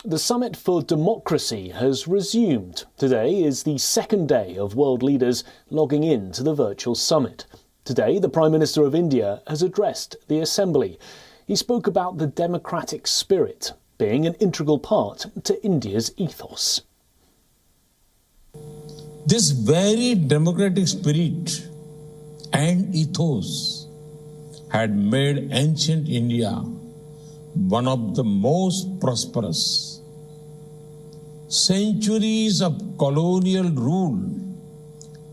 The Summit for Democracy has resumed. Today is the second day of world leaders logging in to the virtual summit. Today, the Prime Minister of India has addressed the Assembly. He spoke about the democratic spirit being an integral part to India's ethos. This very democratic spirit and ethos had made ancient India one of the most prosperous. Centuries of colonial rule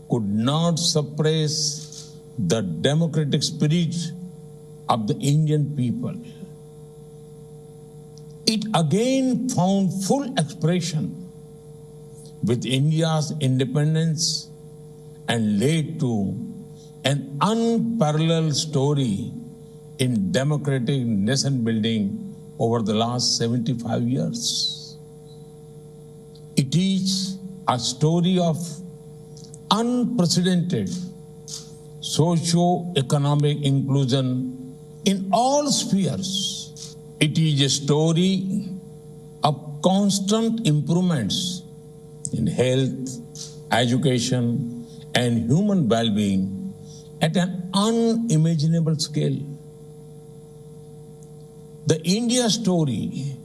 could not suppress the democratic spirit of the Indian people. It again found full expression with India's independence and led to an unparalleled story in democratic nation building over the last 75 years. It is a story of unprecedented socio-economic inclusion in all spheres. It is a story of constant improvements in health, education, and human well-being at an unimaginable scale. The India story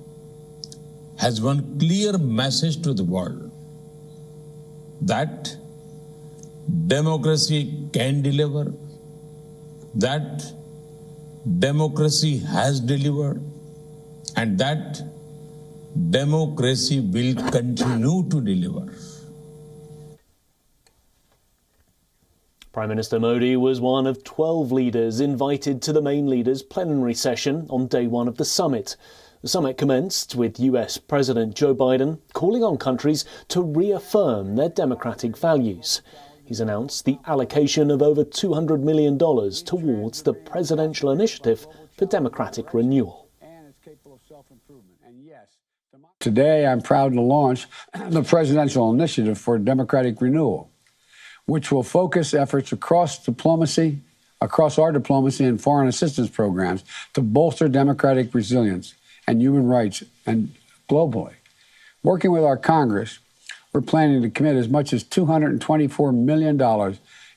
has one clear message to the world, that democracy can deliver, that democracy has delivered, and that democracy will continue to deliver. Prime Minister Modi was one of 12 leaders invited to the main leaders' plenary session on day one of the summit. The summit commenced with US President Joe Biden calling on countries to reaffirm their democratic values. He's announced the allocation of over $200 million towards the Presidential Initiative for Democratic Renewal. Today, I'm proud to launch the Presidential Initiative for Democratic Renewal, which will focus efforts across our diplomacy and foreign assistance programs to bolster democratic resilience and human rights and globally. Working with our Congress, we're planning to commit as much as $224 million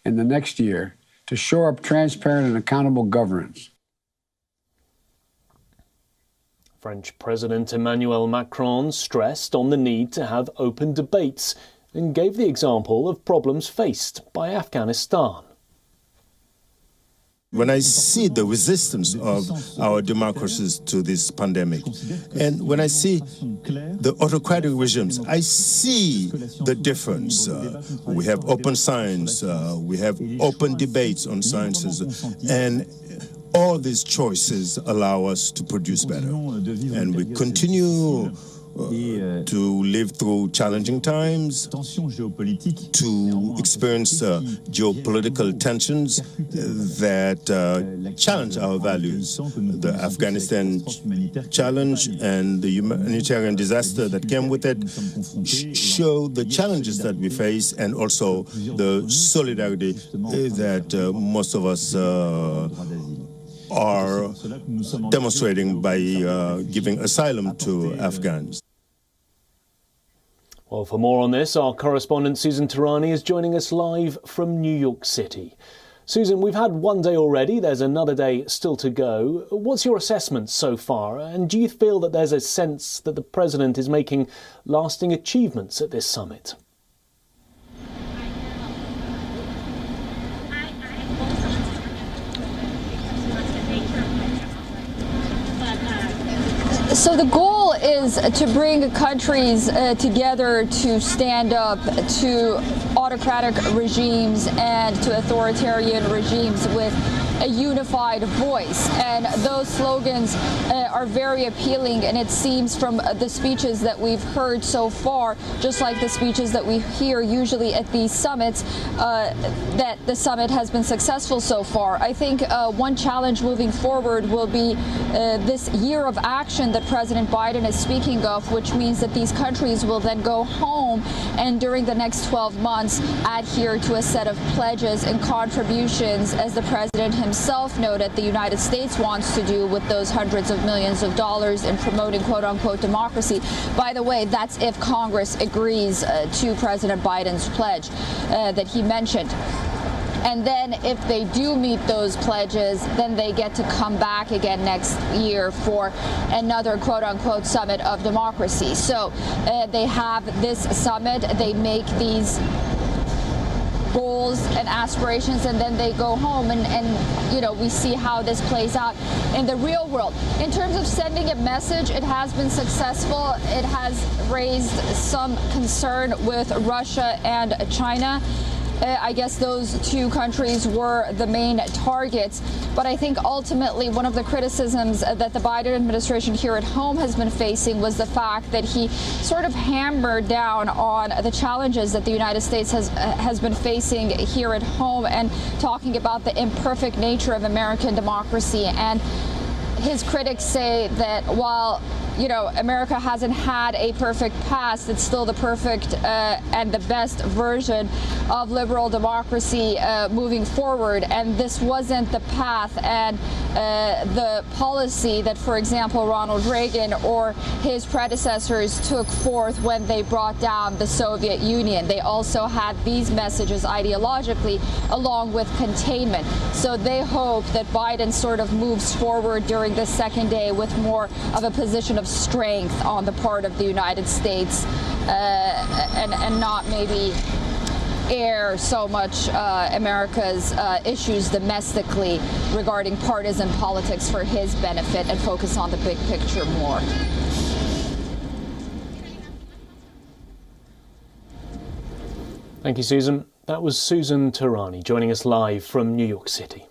in the next year to shore up transparent and accountable governance. French President Emmanuel Macron stressed on the need to have open debates and gave the example of problems faced by Afghanistan. When I see the resistance of our democracies to this pandemic, and when I see the autocratic regimes, I see the difference. We have open science, we have open debates on sciences, and all these choices allow us to produce better. And we continue to live through challenging times, to experience geopolitical tensions that challenge our values. The Afghanistan challenge and the humanitarian disaster that came with it show the challenges that we face, and also the solidarity that most of us are demonstrating by giving asylum to Afghans. Well, for more on this, our correspondent Susan Tarani is joining us live from New York City. Susan, we've had one day already, there's another day still to go. What's your assessment so far, and do you feel that there's a sense that the President is making lasting achievements at this summit? So the goal is to bring countries together to stand up to autocratic regimes and to authoritarian regimes with a unified voice. And those slogans are very appealing, and it seems from the speeches that we've heard so far, just like the speeches that we hear usually at these summits, that the summit has been successful so far. I think one challenge moving forward will be this year of action that President Biden is speaking of, which means that these countries will then go home and during the next 12 months adhere to a set of pledges and contributions, as the President himself himself noted the United States wants to do with those hundreds of millions of dollars in promoting quote-unquote democracy. By the way, that's if Congress agrees to President Biden's pledge that he mentioned. And then if they do meet those pledges, then they get to come back again next year for another quote-unquote summit of democracy. So they have this summit, they make these goals and aspirations, and then they go home, and you know, we see how this plays out in the real world. In terms of sending a message, it has been successful. It has raised some concern with Russia and China. I guess those two countries were the main targets. But I think ultimately one of the criticisms that the Biden administration here at home has been facing was the fact that he sort of hammered down on the challenges that the United States has been facing here at home, and talking about the imperfect nature of American democracy. And his critics say that while, you know, America hasn't had a perfect past, it's still the perfect and the best version of liberal democracy moving forward. And this wasn't the path and the policy that, for example, Ronald Reagan or his predecessors took forth when they brought down the Soviet Union. They also had these messages ideologically, along with containment. So they hope that Biden sort of moves forward during the second day with more of a position of strength on the part of the United States, and not maybe air so much America's issues domestically regarding partisan politics for his benefit, and focus on the big picture more. Thank you, Susan. That was Susan Tarani joining us live from New York City.